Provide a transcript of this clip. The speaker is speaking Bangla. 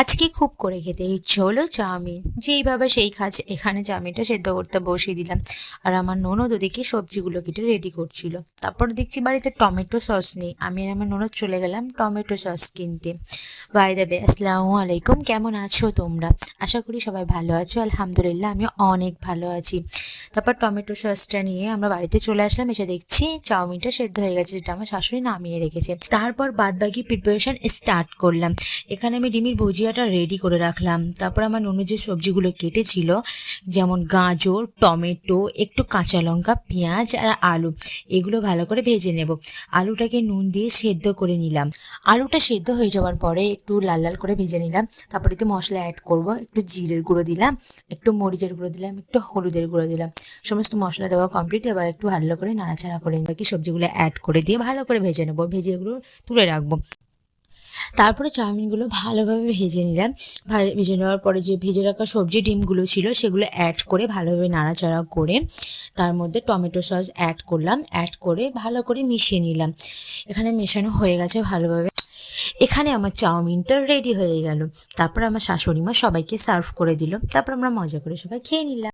আজকে খুব করে খেতে ইচ্ছে হলো চাউমিন, যেইভাবে সেই কাজ। এখানে চাউমিনটা সেদ্ধ করতে বসিয়ে দিলাম, আর আমার ননদ ওদিকে সবজিগুলো কেটে রেডি করছিল। তারপর দেখছি বাড়িতে টমেটো সস নেই, আমি আর আমার ননদ চলে গেলাম টমেটো সস কিনতে। বাই দ্য বে, আসসালামু আলাইকুম, কেমন আছো তোমরা? আশা করি সবাই ভালো আছো। আলহামদুলিল্লাহ, আমি অনেক ভালো আছি। তারপর টমেটো সসটা নিয়ে আমরা বাড়িতে চলে আসলাম, এসে দেখছি চাউমিনটা সেদ্ধ হয়ে গেছে, যেটা আমার শাশুড়ি নামিয়ে রেখেছে। তারপর বাদবাকি প্রিপারেশন স্টার্ট করলাম। এখানে আমি ডিমের ভুজিয়াটা রেডি করে রাখলাম। তারপর আমার ননদ যে সবজিগুলো কেটেছিল, যেমন গাজর, টমেটো, একটু কাঁচা লঙ্কা, পেঁয়াজ আর আলু, এগুলো ভালো করে ভেজে নেব। আলুটাকে নুন দিয়ে সেদ্ধ করে নিলাম। আলুটা সেদ্ধ হয়ে যাওয়ার পরে একটু লাল লাল করে ভেজে নিলাম। তারপরে একটু মশলা অ্যাড করব, একটু জিরের গুঁড়ো দিলাম, একটু মরিচের গুঁড়ো দিলাম, একটু হলুদের গুঁড়ো দিলাম। সমস্ত মশলা দেওয়া কমপ্লিট। এবার একটু ভালো করে নাড়াচাড়া করে বাকি সবজিগুলো অ্যাড করে দিয়ে ভালো করে ভেজে নেবো। ভেজে এগুলো তুলে রাখবো। তারপরে চাউমিনগুলো ভালোভাবে ভেজে নিলাম। ভেজে নেওয়ার পরে যে ভেজে রাখা সবজি ডিমগুলো ছিল সেগুলো অ্যাড করে ভালোভাবে নাড়াচাড়া করে তার মধ্যে টমেটো সস অ্যাড করলাম। অ্যাড করে ভালো করে মিশিয়ে নিলাম। এখানে মেশানো হয়ে গেছে ভালোভাবে। এখানে আমার চাউমিনটা রেডি হয়ে গেল। তারপর আমার শাশুড়ি মা সবাইকে সার্ভ করে দিল। তারপর আমরা মজা করে সবাই খেয়ে নিলাম।